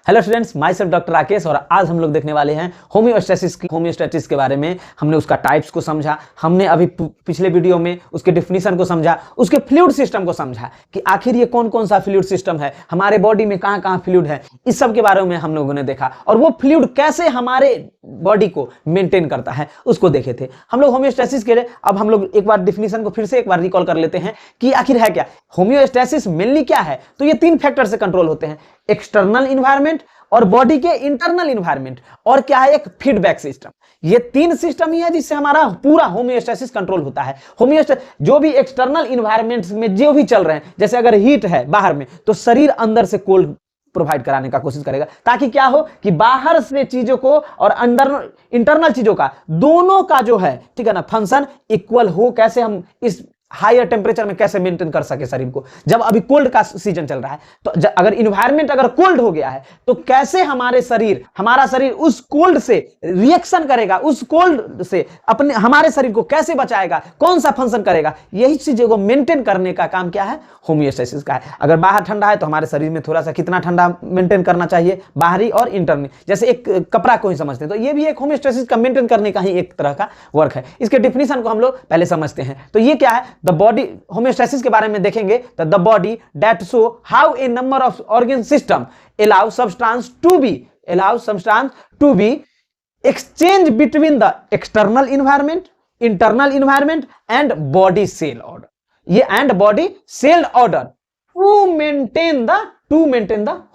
Hello students, my self doctor Rakesh और आज हम लोग देखने वाले हैं होम्योस्टैसिस के बारे में। हमने उसका टाइप्स को समझा, हमने अभी पिछले वीडियो में उसके डिफिनीशन को समझा, उसके फ्लूइड सिस्टम को समझा कि आखिर ये कौन कौन सा फ्लूइड सिस्टम है, हमारे बॉडी में कहाँ कहाँ फ्लूइड है, इस सब के बारे में हम लोगों ने देखा और वो फ्लूइड कैसे हमारे बॉडी को मेंटेन करता है उसको देखे थे हम लोग होम्योस्टैसिस के लिए। अब हम लोग एक बार डिफिनीशन को फिर से एक बार रिकॉल कर लेते हैं कि आखिर है क्या होम्योस्टैसिस। मेनली क्या है, तो ये तीन फैक्टर से कंट्रोल होते हैं, एक्सटर्नल इन्वायरमेंट और बॉडी के इंटरनल इन्वायरमेंट और क्या है, एक फीडबैक सिस्टम। ये तीन सिस्टम ही है जिससे हमारा पूरा होम्योस्टैसिस कंट्रोल होता है। होम्योस्टैसिस जो भी एक्सटर्नल इन्वायरमेंट्स में जो भी चल रहे हैं, जैसे अगर हीट है बाहर में तो शरीर अंदर से कोल्ड प्रोवाइड कराने का कोशिश करेगा ताकि क्या हो कि बाहर से चीजों को और अंदर इंटरनल चीजों का दोनों का जो है, ठीक है ना, फंक्शन इक्वल हो। कैसे हम इस हायर टेम्परेचर में कैसे मेंटेन कर सके शरीर को, जब अभी कोल्ड का सीजन चल रहा है तो अगर इन्वायरमेंट अगर कोल्ड हो गया है तो कैसे हमारा शरीर उस कोल्ड से रिएक्शन करेगा, उस कोल्ड से अपने हमारे शरीर को कैसे बचाएगा, कौन सा फंक्शन करेगा, यही चीजों को मेंटेन करने का काम क्या है, होम्योस्टैसिस का है। अगर बाहर ठंडा है तो हमारे शरीर में थोड़ा सा कितना ठंडा मेंटेन करना चाहिए, बाहरी और इंटरनल। जैसे एक कपड़ा को ही समझते हैं तो ये भी एक होम्योस्टैसिस का मेंटेन करने का ही एक तरह का वर्क है। इसके डिफिनीशन को हम लोग पहले समझते हैं। तो ये क्या है, द बॉडी, होम्योस्टैसिस के बारे में देखेंगे तो the body that show how a number of organ system allow substance to be exchange between the external environment, internal environment and body cell order. ये and body cell order to maintain the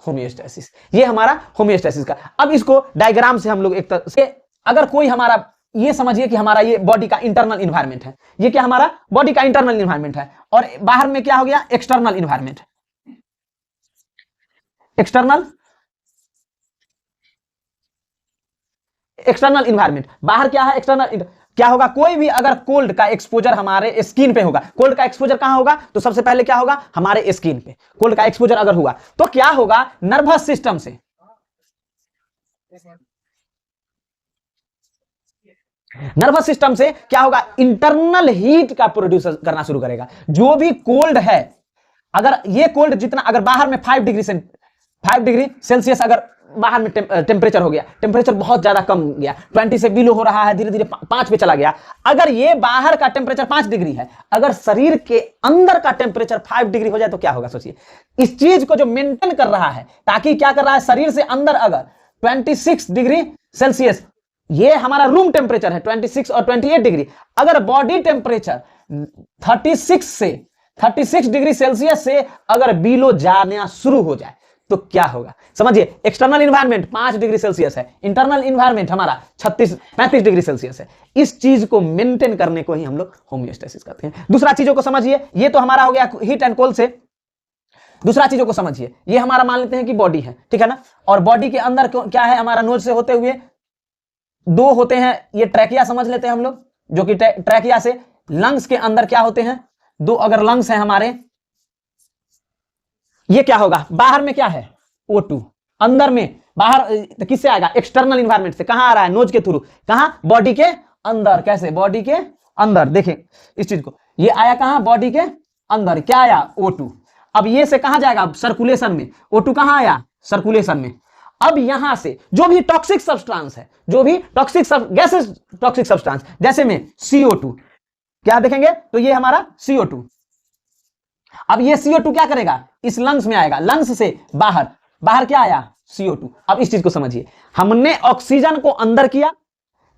homeostasis। ये हमारा homeostasis का। अब इसको diagram से हम लोग एक तरह से, अगर कोई हमारा ये समझिए कि हमारा ये बॉडी का इंटरनल इन्वायरमेंट है, ये क्या हमारा बॉडी का इंटरनल इन्वायरमेंट है और बाहर में क्या हो गया, एक्सटर्नल इन्वायरमेंट। एक्सटर्नल इन्वायरमेंट बाहर क्या है, एक्सटर्नल क्या होगा, कोई भी अगर कोल्ड का एक्सपोजर हमारे स्किन पे होगा, कोल्ड का एक्सपोजर कहां होगा, तो सबसे पहले क्या होगा, हमारे स्किन पे कोल्ड का एक्सपोजर अगर हुआ तो क्या होगा, नर्वस सिस्टम से क्या होगा, इंटरनल हीट का प्रोड्यूस करना शुरू करेगा। जो भी कोल्ड है, अगर ये कोल्ड जितना, अगर बाहर में 5 डिग्री सेल्सियस अगर बाहर में टेम्परेचर हो गया, टेम्परेचर बहुत ज्यादा कम गया, 20 से बिलो हो रहा है, धीरे धीरे 5 पे चला गया। अगर ये बाहर का टेम्परेचर 5 डिग्री है, अगर शरीर के अंदर का टेम्परेचर 5 डिग्री हो जाए तो क्या होगा, सोचिए। इस चीज को जो मेंटेन कर रहा है, ताकि क्या कर रहा है, शरीर से अंदर अगर 26 डिग्री सेल्सियस, ये हमारा रूम टेम्परेचर है 26 और 28 डिग्री, अगर बॉडी टेम्परेचर 36 डिग्री सेल्सियस से अगर बिलो जाना शुरू हो जाए तो क्या होगा, समझिए। एक्सटर्नल इन्वायरमेंट 5 डिग्री सेल्सियस है, इंटरनल इन्वायरमेंट हमारा 35 डिग्री सेल्सियस है। इस चीज को मेंटेन करने को ही हम लोग होम्योस्टैसिस करते हैं। दूसरा चीजों को समझिए, ये तो हमारा हो गया हीट एंड कोल्ड से। दूसरा चीजों को समझिए, ये हमारा मान लेते हैं कि बॉडी है, ठीक है ना, और बॉडी के अंदर क्या है, हमारा नोज से होते हुए 2 होते हैं, ये ट्रैकिया समझ लेते हैं हम लोग, जो कि ट्रैकिया से लंग्स के अंदर क्या होते हैं, 2 अगर लंग्स हैं हमारे, ये क्या होगा, बाहर में क्या है, O2, अंदर में, बाहर तो किससे आएगा, एक्सटर्नल इन्वायरमेंट से। कहां आ रहा है, नोज के थ्रू, कहां, बॉडी के अंदर। कैसे, बॉडी के अंदर, देखें इस चीज को, ये आया कहां, बॉडी के अंदर, क्या आया, O2। अब ये से कहां जाएगा, सर्कुलेशन में, O2 कहां आया, सर्कुलेशन में। अब यहां से जो भी टॉक्सिक सब्सटेंस है, जो भी गैसेस टॉक्सिक सब्सटेंस, जैसे में CO2, क्या देखेंगे, तो ये हमारा CO2। अब ये CO2 क्या करेगा, इस लंग्स में आएगा, लंग्स से बाहर क्या आया, CO2। अब इस चीज को समझिए, हमने ऑक्सीजन को अंदर किया,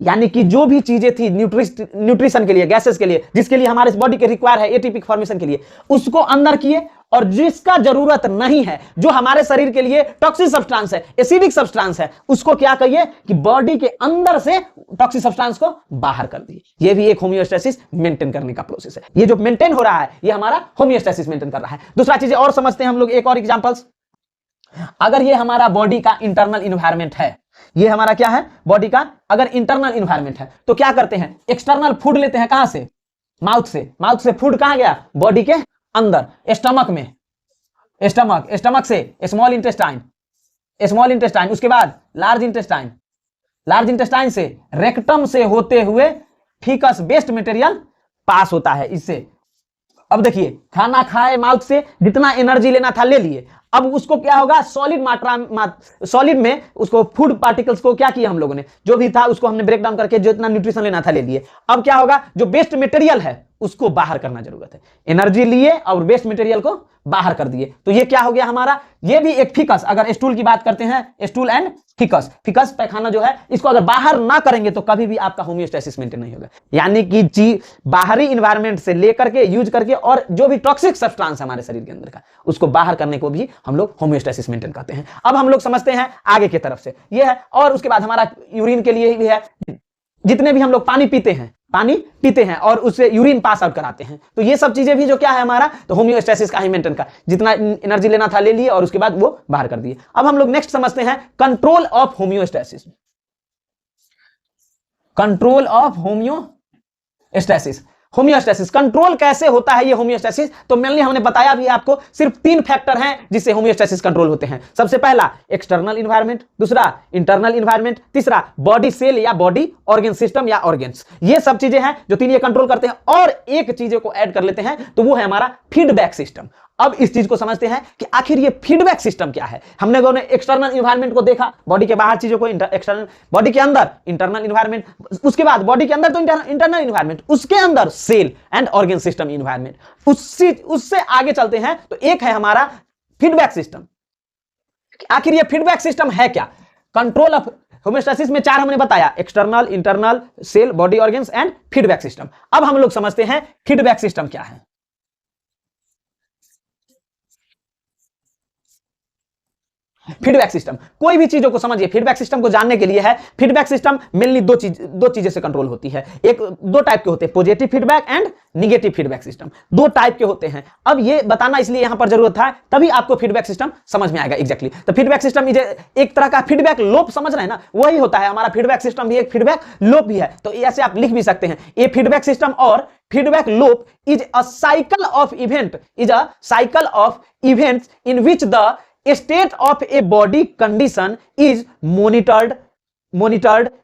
यानी कि जो भी चीजें थी न्यूट्रिशन के लिए, गैसेस के लिए, जिसके लिए हमारे बॉडी के रिक्वायर है एटीपी फॉर्मेशन के लिए, उसको अंदर किए, और जिसका जरूरत नहीं है, जो हमारे शरीर के लिए टॉक्सिक सब्सटेंस है, एसिडिक सब्सटेंस है, उसको क्या कहिए कि बॉडी के अंदर से टॉक्सिक सब्सटेंस को बाहर कर दिए। ये भी एक होम्योस्टैसिस मेंटेन करने का प्रोसेस है। ये जो मेंटेन हो रहा है, ये हमारा होम्योस्टैसिस मेंटेन कर रहा है। दूसरा चीजें और समझते हैं हम लोग, एक और एग्जांपल्स। अगर ये हमारा बॉडी का इंटरनल इन्वायरमेंट है, ये हमारा क्या है, बॉडी का अगर इंटरनल इन्वायरमेंट है, तो क्या करते हैं, एक्सटर्नल फूड लेते हैं, कहां से, माउथ से फूड कहां गया, बॉडी के अंदर, स्टमक में, स्टमक से स्मॉल इंटेस्टाइन, उसके बाद लार्ज इंटेस्टाइन से रेक्टम से होते हुए फीकस वेस्ट मटेरियल पास होता है इससे। अब देखिए, खाना खाए माउथ से, जितना एनर्जी लेना था ले लिए, अब उसको क्या होगा, सॉलिड मात्रा सॉलिड में उसको फूड पार्टिकल्स को क्या किया हम लोगों ने, जो भी था उसको हमने ब्रेक डाउन करके जो इतना न्यूट्रिशन लेना था ले लिए। अब क्या होगा, जो वेस्ट मटेरियल है उसको बाहर करना जरूरत है। एनर्जी लिए और वेस्ट मटेरियल को बाहर कर दिए, तो ये क्या हो गया हमारा, ये भी एक फिकस, अगर स्टूल की बात करते हैं, स्टूल एंड फिकस, फिकस पैखाना जो है इसको अगर बाहर ना करेंगे तो कभी भी आपका होमियोस्टेसिस मेंटेन नहीं होगा। यानी कि बाहरी इन्वायरमेंट से लेकर के यूज करके और जो भी टॉक्सिक सब्सटेंस हमारे शरीर के अंदर का उसको बाहर करने को भी हम लोग होमियोस्टेसिस मेंटेन करते हैं। अब हम लोग समझते हैं आगे की तरफ से ये है, और उसके बाद हमारा यूरिन के लिए भी है, जितने भी हम लोग पानी पीते हैं और उससे यूरिन पास आउट कराते हैं, तो ये सब चीजें भी जो क्या है हमारा, तो होमियोस्टेसिस का ही मेंटेन का, जितना एनर्जी लेना था ले लिए और उसके बाद वो बाहर कर दिए। अब हम लोग नेक्स्ट समझते हैं control of homeostasis. Control of homeostasis, homeostasis control कैसे होता है ये होमियोस्टेसिस, तो मेनली हमने बताया भी आपको सिर्फ 3 फैक्टर हैं जिससे होमियोस्टेसिस कंट्रोल होते हैं। सबसे पहला एक्सटर्नल इन्वायरमेंट, दूसरा इंटरनल इन्वायरमेंट, तीसरा बॉडी सेल या बॉडी ऑर्गन सिस्टम या ऑर्गन्स। ये सब चीजें हैं जो 3 ये कंट्रोल करते हैं, और एक चीजों को ऐड कर लेते हैं तो वो है हमारा फीडबैक सिस्टम। अब इस चीज को समझते हैं कि आखिर ये फीडबैक सिस्टम क्या है। हमने एक्सटर्नल इन्वायरमेंट को देखा, बॉडी के बाहर चीजों को एक्सटर्नल, बॉडी के अंदर इंटरनल इन्वायरमेंट, उसके बाद बॉडी के अंदर तो इंटरनल इन्वायरमेंट, उसके अंदर cell and organ system environment, उससे आगे चलते हैं तो एक है हमारा फीडबैक सिस्टम। आखिर ये फीडबैक सिस्टम है क्या। कंट्रोल ऑफ होमियोस्टेसिस में 4 हमने बताया, external, internal, cell, body organs and feedback system. अब हम लोग समझते हैं फीडबैक सिस्टम क्या है। फीडबैक सिस्टम, कोई भी चीजों को समझिए, फीडबैक सिस्टम को जानने के लिए है, फीडबैक सिस्टम मेनली दो चीजें से कंट्रोल होती है। एक, 2 टाइप के होते हैं, positive feedback and negative feedback system, 2 type के होते हैं। अब ये बताना इसलिए यहां पर जरूरत था, तभी आपको फीडबैक सिस्टम समझ में आएगा एग्जैक्टली। तो फीडबैक सिस्टम एक तरह का फीडबैक लूप, समझ रहे हैं ना, वही होता है हमारा फीडबैक सिस्टम भी एक फीडबैक लूप भी है। तो ऐसे आप लिख भी सकते हैं, ए फीडबैक सिस्टम और feedback loop is a cycle of events in which the state of a body condition is monitored,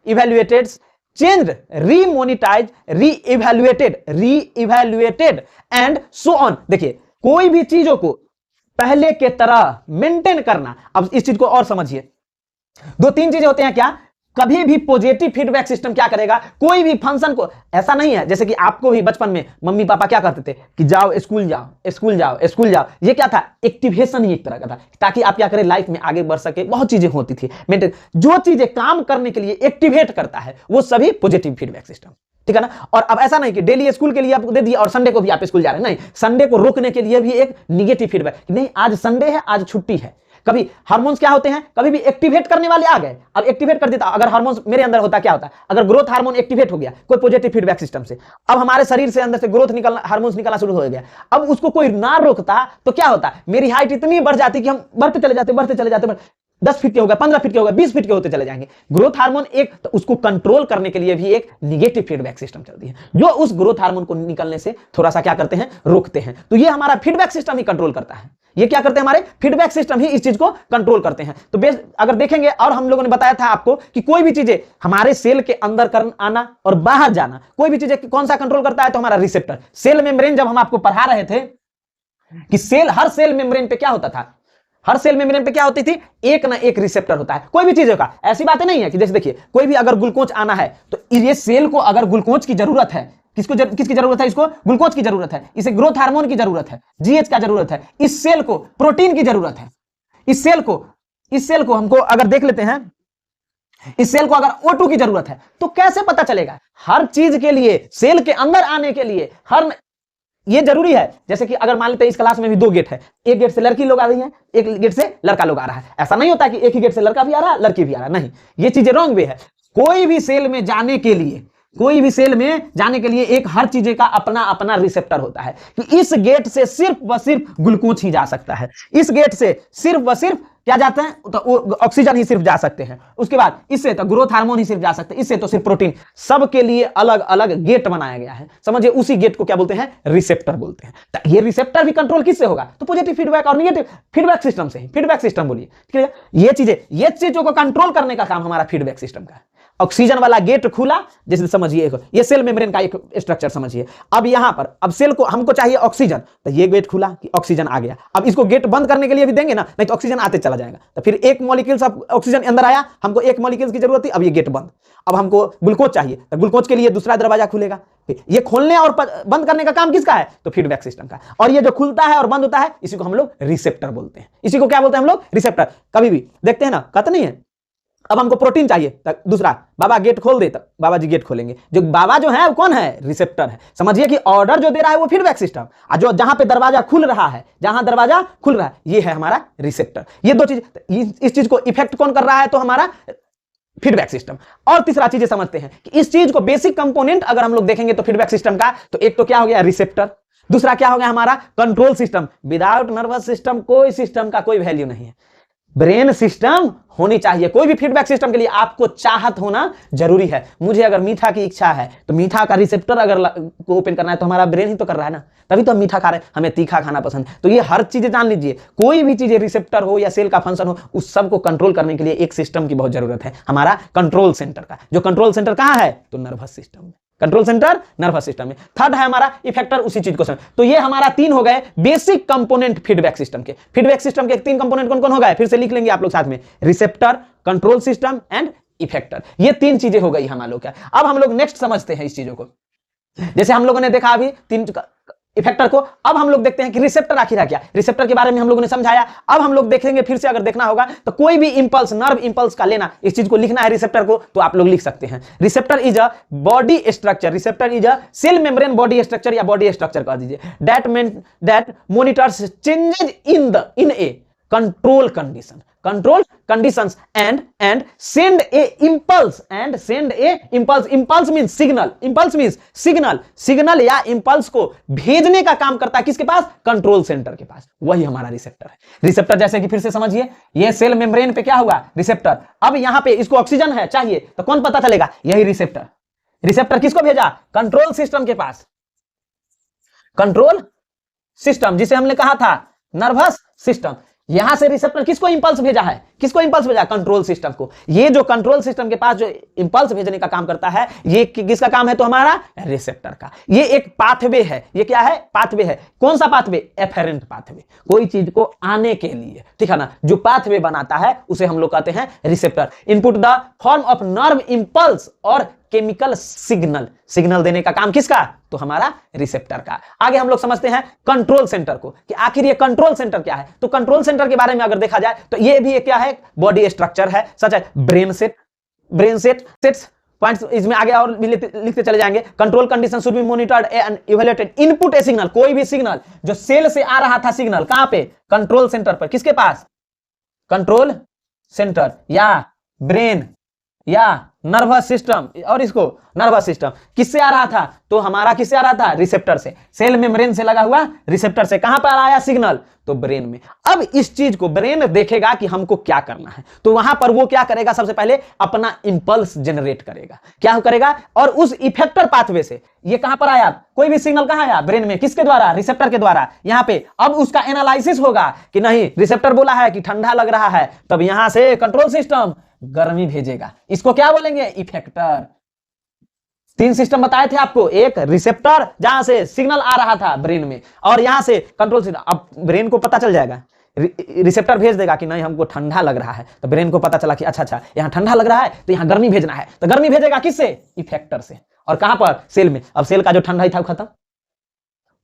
evaluated, changed, remonetized, re-evaluated and so on। देखिए, कोई भी चीजों को पहले के तरह मेंटेन करना। अब इस चीज को और समझिए, 2-3 चीजें होते हैं क्या, कभी भी पॉजिटिव फीडबैक सिस्टम क्या करेगा, कोई भी फंक्शन को, ऐसा नहीं है जैसे कि आपको भी बचपन में मम्मी पापा क्या करते थे कि जाओ स्कूल जाओ, ये क्या था, एक्टिवेशन ही एक तरह का था, ताकि आप क्या करें, लाइफ में आगे बढ़ सके। बहुत चीजें होती थी मेंटेन, जो चीजें काम करने के लिए एक्टिवेट करता है वो सभी पॉजिटिव फीडबैक सिस्टम, ठीक है ना। और अब ऐसा नहीं कि डेली स्कूल के लिए आपको दे दिया और संडे को भी आप स्कूल जा रहे हैं, नहीं, संडे को रोकने के लिए भी एक निगेटिव फीडबैक, नहीं आज संडे है, आज छुट्टी है। कभी हार्मोन्स क्या होते हैं, कभी भी एक्टिवेट करने वाले आ गए, अब एक्टिवेट कर देता, अगर हार्मोन्स मेरे अंदर होता क्या होता, अगर ग्रोथ हार्मोन एक्टिवेट हो गया कोई पॉजिटिव फीडबैक सिस्टम से, अब हमारे शरीर से अंदर से ग्रोथ निकलना, हार्मोन्स निकलना शुरू हो गया, अब उसको कोई ना रोकता तो क्या होता, मेरी हाइट इतनी बढ़ जाती कि हम बढ़ते चले जाते 10 फीट के हो गए, 15 फीट के हो गए, 20 फीट के होते चले जाएंगे। ग्रोथ हार्मोन एक, तो उसको कंट्रोल करने के लिए भी एक निगेटिव फीडबैक सिस्टम चलती है, जो उस ग्रोथ हार्मोन को निकलने से थोड़ा सा क्या करते हैं, रोकते हैं। तो ये हमारा फीडबैक सिस्टम ही कंट्रोल करता है, ये क्या करते हैं, हमारे फीडबैक सिस्टम ही इस चीज को कंट्रोल करते हैं। तो अगर देखेंगे, और हम लोगों ने बताया था आपको कि कोई भी चीजें हमारे सेल के अंदर आना और बाहर जाना, कोई भी चीजें कौन सा कंट्रोल करता है, तो हमारा रिसेप्टर। सेल मेम्ब्रेन, जब हम आपको पढ़ा रहे थे कि हर सेल मेम्ब्रेन पे क्या होता था, हर सेल मेम्ब्रेन पे क्या होती थी, एक ना एक रिसेप्टर होता है कोई भी चीजों का। ऐसी बातें नहीं है कि जैसे देखिए, कोई भी अगर ग्लूकोज आना है तो ये सेल को अगर ग्लूकोज की जरूरत है, किसकी जरूरत है, इसको ग्लूकोज की जरूरत है, इसे ग्रोथ हार्मोन की जरूरत है, जीएच का जरूरत है, इस सेल को प्रोटीन की जरूरत है, इस सेल को हमको अगर देख लेते हैं, इस सेल को अगर O2 की जरूरत है, तो कैसे पता चलेगा। हर चीज के लिए, सेल के अंदर आने के लिए ये जरूरी है। जैसे कि अगर मान लेते हैं इस क्लास में भी 2 गेट है, एक गेट से लड़की लोग आ रही है, एक गेट से लड़का लोग आ रहा है। ऐसा नहीं होता कि एक ही गेट से लड़का भी आ रहा है, लड़की भी आ रहा है, नहीं, ये चीजें रॉन्ग वे है। कोई भी सेल में जाने के लिए एक हर चीज का अपना रिसेप्टर होता है, कि इस गेट से सिर्फ व सिर्फ ग्लूकोज ही जा सकता है, इस गेट से सिर्फ व सिर्फ क्या जाते हैं, तो ऑक्सीजन ही सिर्फ जा सकते हैं, उसके बाद इससे तो ग्रोथ हार्मोन ही सिर्फ जा सकते हैं, इससे तो सिर्फ प्रोटीन। सबके लिए अलग अलग गेट बनाया गया है, समझिए, उसी गेट को क्या बोलते हैं, रिसेप्टर बोलते हैं। तो ये रिसेप्टर भी कंट्रोल किससे होगा, तो पॉजिटिव फीडबैक और निगेटिव फीडबैक सिस्टम से ही। फीडबैक सिस्टम बोलिए, ठीक है, ये चीजों को कंट्रोल करने का काम हमारा फीडबैक सिस्टम का है। ऑक्सीजन वाला गेट खुला, जैसे समझिए ये सेल मेम्ब्रेन का एक स्ट्रक्चर समझिए। अब यहां पर अब सेल को हमको चाहिए ऑक्सीजन, तो ये गेट खुला कि ऑक्सीजन आ गया। अब इसको गेट बंद करने के लिए भी देंगे ना, नहीं तो ऑक्सीजन आते चला जाएगा। तो फिर एक मॉलिक्यूल सब ऑक्सीजन अंदर आया, हमको एक मॉलिक्यूल की जरूरत थी, अब ये गेट बंद। अब हमको ग्लूकोज चाहिए, तो ग्लूकोज के लिए दूसरा दरवाजा खुलेगा। ये खोलने और बंद करने का काम किसका है? तो फीडबैक सिस्टम का। और ये जो खुलता है और बंद होता है, इसी को हम लोग रिसेप्टर बोलते हैं। इसी को क्या बोलते हैं हम लोग? रिसेप्टर। कभी भी देखते हैं ना, कहते नहीं है अब हमको प्रोटीन चाहिए, तो दूसरा बाबा गेट खोल दे, तो बाबा जी गेट खोलेंगे। जो बाबा जो है वो कौन है? रिसेप्टर है। समझिए कि ऑर्डर जो दे रहा है वो फीडबैक सिस्टम, और जो जहां पे दरवाजा खुल रहा है, जहां दरवाजा खुल रहा है, ये है हमारा रिसेप्टर। ये दो चीज, इस चीज को इफेक्ट कौन कर रहा है? तो हमारा फीडबैक सिस्टम। और तीसरा चीज समझते हैं कि इस चीज को बेसिक कंपोनेंट अगर हम लोग देखेंगे तो फीडबैक सिस्टम का, तो एक तो क्या हो गया? रिसेप्टर। दूसरा क्या हो गया? हमारा control system. Without nervous system कोई सिस्टम का कोई वैल्यू नहीं है। ब्रेन सिस्टम होनी चाहिए। कोई भी फीडबैक सिस्टम के लिए आपको चाहत होना जरूरी है। मुझे अगर मीठा की इच्छा है, तो मीठा का रिसेप्टर अगर को ओपन करना है, तो हमारा ब्रेन ही तो कर रहा है ना, तभी तो हम मीठा खा रहे हैं। हमें तीखा खाना पसंद है। तो ये हर चीज जान लीजिए, कोई भी चीज रिसेप्टर हो या सेल का फंक्शन हो, उस सब को कंट्रोल करने के लिए एक सिस्टम की बहुत जरूरत है, हमारा कंट्रोल सेंटर का। जो कंट्रोल सेंटर कहां है? तो नर्वस सिस्टम में। कंट्रोल सेंटर नर्वस सिस्टम में। थर्ड है हमारा इफेक्टर, उसी चीज को समझ। तो ये हमारा तीन हो गए बेसिक कंपोनेंट फीडबैक सिस्टम के। फीडबैक सिस्टम के तीन कंपोनेंट कौन कौन हो गए? फिर से लिख लेंगे आप लोग साथ में, receptor, control system and effector. ये तीन चीजें हो गई हम लोग क्या। अब हम लोग नेक्स्ट समझते हैं इस चीजों को। जैसे हम लोगों ने देखा अभी तीन इफेक्टर को, अब हम लोग देखते हैं कि रिसेप्टर आखिर है क्या। रिसेप्टर के बारे में हम लोगों ने समझाया। अब हम लोग देखेंगे फिर से, अगर देखना होगा तो कोई भी इंपल्स, नर्व इंपल्स का लेना, इस चीज को लिखना है रिसेप्टर को, तो आप लोग लिख सकते हैं। Receptor is a body structure, receptor is a cell membrane body structure, या बॉडी स्ट्रक्चर कह दीजिए, that monitors changes in a control conditions and send a impulse means signal या impulse को भेजने का काम करता है किसके पास? कंट्रोल सेंटर के पास। वही हमारा रिसेप्टर है। रिसेप्टर जैसे कि फिर से समझिए, ये सेल मेम्ब्रेन पे क्या हुआ? रिसेप्टर। अब यहां पे इसको ऑक्सीजन है चाहिए, तो कौन पता चलेगा? यही रिसेप्टर। रिसेप्टर किसको भेजा? कंट्रोल सिस्टम के पास। कंट्रोल सिस्टम, जिसे हमने कहा था नर्वस सिस्टम। यहां से रिसेप्टर किसको इंपल्स भेजा है? किसको इंपल्स भेजा? कंट्रोल सिस्टम को। ये जो कंट्रोल सिस्टम के पास जो इंपल्स भेजने का काम करता है, ये किसका काम है? तो हमारा रिसेप्टर का। ये एक पाथवे है। ये क्या है? पाथवे है। कौन सा पाथवे? Efferent pathway. कोई चीज को आने के लिए, ठीक है ना, जो पाथवे बनाता है उसे हम लोग कहते हैं receptor. Input the form of nerve impulse और केमिकल सिग्नल देने का काम किसका? तो हमारा रिसेप्टर का। आगे हम लोग समझते हैं कंट्रोल सेंटर को, कि आखिर ये कंट्रोल सेंटर क्या है। तो कंट्रोल सेंटर के बारे में अगर देखा जाए तो ये भी क्या है? बॉडी स्ट्रक्चर है, सच है। ब्रेन सेट्स पॉइंट्स इसमें आगे और भी लिखते चले जाएंगे। Control condition should be monitored and evaluated. Input A signal, कोई भी सिग्नल जो सेल से आ रहा था, सिग्नल कहां पे? कंट्रोल सेंटर पर। किसके पास? कंट्रोल सेंटर या ब्रेन या नर्वस सिस्टम, और इसको नर्वस सिस्टम किससे आ रहा था? तो हमारा किससे आ रहा था? रिसेप्टर से। सेल मेम्ब्रेन से लगा हुआ रिसेप्टर से कहां पर आया सिग्नल? तो ब्रेन में। अब इस चीज को ब्रेन देखेगा कि हमको क्या करना है, तो वहां पर वो क्या करेगा? सबसे पहले अपना इंपल्स जनरेट करेगा। क्या करेगा? और उस इफेक्टर पाथवे से ये कहां पर आया? कोई भी सिग्नल कहां आया? ब्रेन में। किसके द्वारा? रिसेप्टर के द्वारा। यहां पे अब उसका एनालिसिस होगा कि नहीं, रिसेप्टर बोला है कि ठंडा लग रहा है, तब यहां से कंट्रोल सिस्टम गर्मी भेजेगा। इसको क्या बोलेंगे? इफेक्टर। तीन सिस्टम बताए थे आपको, एक रिसेप्टर जहां से सिग्नल आ रहा था ब्रेन में, और यहां से कंट्रोल सिस्टम। अब ब्रेन को पता चल जाएगा, रिसेप्टर भेज देगा कि नहीं हमको ठंडा लग रहा है, तो ब्रेन को पता चला कि अच्छा यहां ठंडा लग रहा है, तो यहां गर्मी भेजना है, तो गर्मी भेजेगा किससे? इफेक्टर से। और कहां पर? सेल में। अब सेल का जो ठंडा ही था खत्म।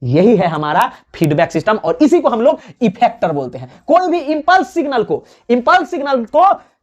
यही है हमारा फीडबैक सिस्टम, और इसी को हम लोग इफेक्टर बोलते हैं। कोई भी इंपल्स सिग्नल को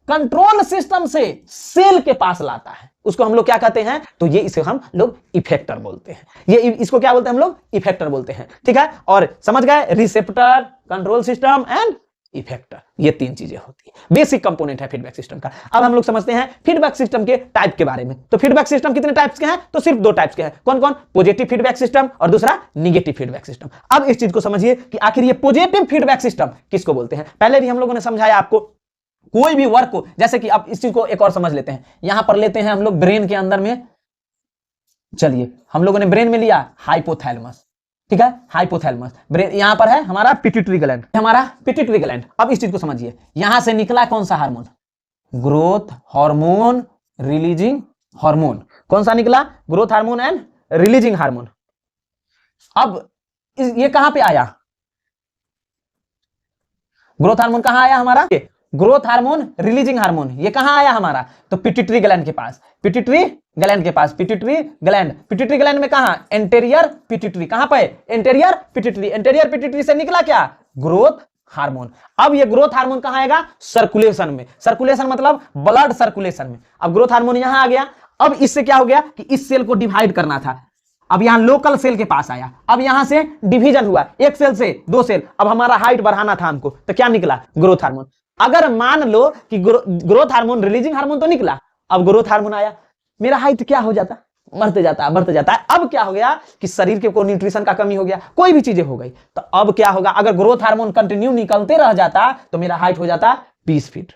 कंट्रोल सिस्टम से सेल के पास लाता है, उसको हम लोग क्या कहते हैं? तो ये इसे हम लोग इफेक्टर बोलते हैं। ये इसको क्या बोलते हैं हम लोग? इफेक्टर बोलते हैं। ठीक है, और समझ गए? Receptor, control system and effector, ये तीन चीजें होती है। बेसिक कंपोनेंट है फीडबैक सिस्टम का। अब हम लोग समझते हैं फीडबैक सिस्टम के टाइप के बारे में। तो फीडबैक सिस्टम कितने टाइप्स के हैं? तो सिर्फ दो टाइप्स के हैं। कौन कौन? पॉजिटिव फीडबैक सिस्टम और दूसरा निगेटिव फीडबैक सिस्टम। अब इस चीज को समझिए कि आखिर ये पॉजिटिव फीडबैक सिस्टम किसको बोलते हैं। पहले भी हम लोगों ने समझाया आपको, कोई भी वर्क को, जैसे कि अब इस चीज को एक और समझ लेते हैं। यहां पर लेते हैं हम लोग ब्रेन के अंदर में, चलिए हम लोगों ने ब्रेन में लिया हाइपोथैलेमस, ठीक है, हाइपोथैलेमस। ब्रेन यहां पर है हमारा पिट्यूटरी ग्लैंड, हमारा पिट्यूटरी ग्लैंड। अब इस चीज को समझिए, यहां से निकला कौन सा hormone? Growth hormone releasing hormone. कौन सा निकला? Growth hormone and releasing hormone. अब ये कहां पे आया? ग्रोथ हार्मोन कहां आया हमारा? ग्रोथ हार्मोन रिलीजिंग हार्मोन ये कहां आया हमारा? तो पिट्यूटरी ग्लैंड के पास। पिट्यूटरी ग्लैंड के पास, पिट्यूटरी ग्लैंड। पिट्यूटरी ग्लैंड में कहां? Anterior pituitary. कहां पे? Anterior pituitary. एंटेरियर पिट्यूटरी से निकला क्या? Growth hormone. अब ये ग्रोथ हार्मोन कहां आएगा? सर्कुलेशन में। सर्कुलेशन मतलब ब्लड सर्कुलेशन में। अब ग्रोथ हार्मोन यहां आ गया। अब इससे क्या हो गया कि इस सेल को डिवाइड करना था, अब यहां लोकल सेल के पास आया। अब यहां से डिवीजन हुआ, एक सेल से दो सेल। अब हमारा हाइट बढ़ाना था हमको, तो क्या निकला? Growth hormone. अगर मान लो कि ग्रोथ हार्मोन रिलीजिंग हार्मोन तो निकला, अब ग्रोथ हार्मोन आया, मेरा हाइट क्या हो जाता? बढ़ते जाता है, बढ़ते जाता है। अब क्या हो गया कि शरीर के को न्यूट्रिशन का कमी हो गया, कोई भी चीजें हो गई, तो अब क्या होगा? अगर ग्रोथ हार्मोन कंटिन्यू निकलते रह जाता तो मेरा हाइट हो जाता 20 फीट,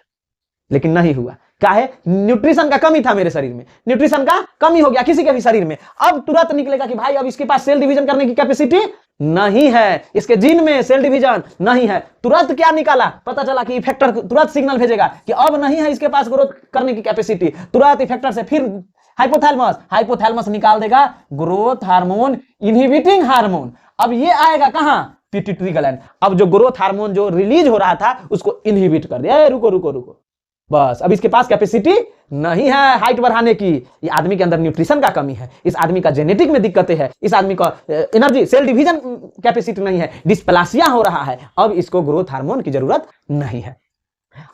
लेकिन नहीं हुआ। क्या है? न्यूट्रिशन का कमी था मेरे शरीर में, न्यूट्रिशन का कमी हो गया किसी के भी शरीर में। अब तुरंत निकलेगा कि भाई अब इसके पास सेल डिवीजन करने की कैपेसिटी नहीं है, इसके जीन में सेल डिवीजन नहीं है। तुरंत क्या निकाला? पता चला कि इफेक्टर तुरंत सिग्नल भेजेगा कि अब नहीं है इसके पास ग्रोथ करने की कैपेसिटी। तुरंत इफेक्टर से फिर हाइपोथैलेमस, हाइपोथैलेमस निकाल देगा ग्रोथ हार्मोन इनहिबिटिंग हार्मोन। अब ये आएगा कहां? Pituitary gland. अब जो ग्रोथ हार्मोन जो रिलीज हो रहा था उसको इनहिबिट कर दिया। रुको रुको रुको, बस अब इसके पास कैपेसिटी नहीं है हाइट बढ़ाने की। ये आदमी के अंदर न्यूट्रिशन का कमी है, इस आदमी का जेनेटिक में दिक्कतें है, इस आदमी का एनर्जी सेल डिवीजन कैपेसिटी नहीं है, डिस्प्लासिया हो रहा है। अब इसको ग्रोथ हार्मोन की जरूरत नहीं है।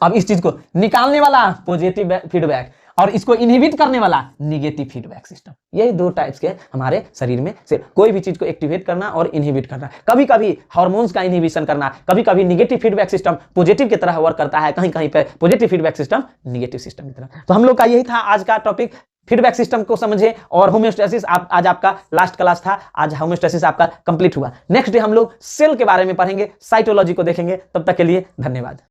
अब इस चीज को निकालने वाला पॉजिटिव फीडबैक और इसको इनहिबिट करने वाला निगेटिव फीडबैक सिस्टम। यही दो टाइप्स के हमारे शरीर में से कोई भी चीज को एक्टिवेट करना और इनहिबिट करना। कभी कभी हार्मोन्स का इनहिबिशन करना, कभी कभी निगेटिव फीडबैक सिस्टम पॉजिटिव की तरह वर्क करता है, कहीं कहीं पे positive feedback system negative system की तरह। तो हम लोग का यही था आज का टॉपिक, फीडबैक सिस्टम को समझे और होम्योस्टेसिस। आज आपका लास्ट क्लास था, आज होम्योस्टेसिस आपका कंप्लीट हुआ। नेक्स्ट डे हम लोग सेल के बारे में पढ़ेंगे, साइटोलॉजी को देखेंगे। तब तक के लिए धन्यवाद।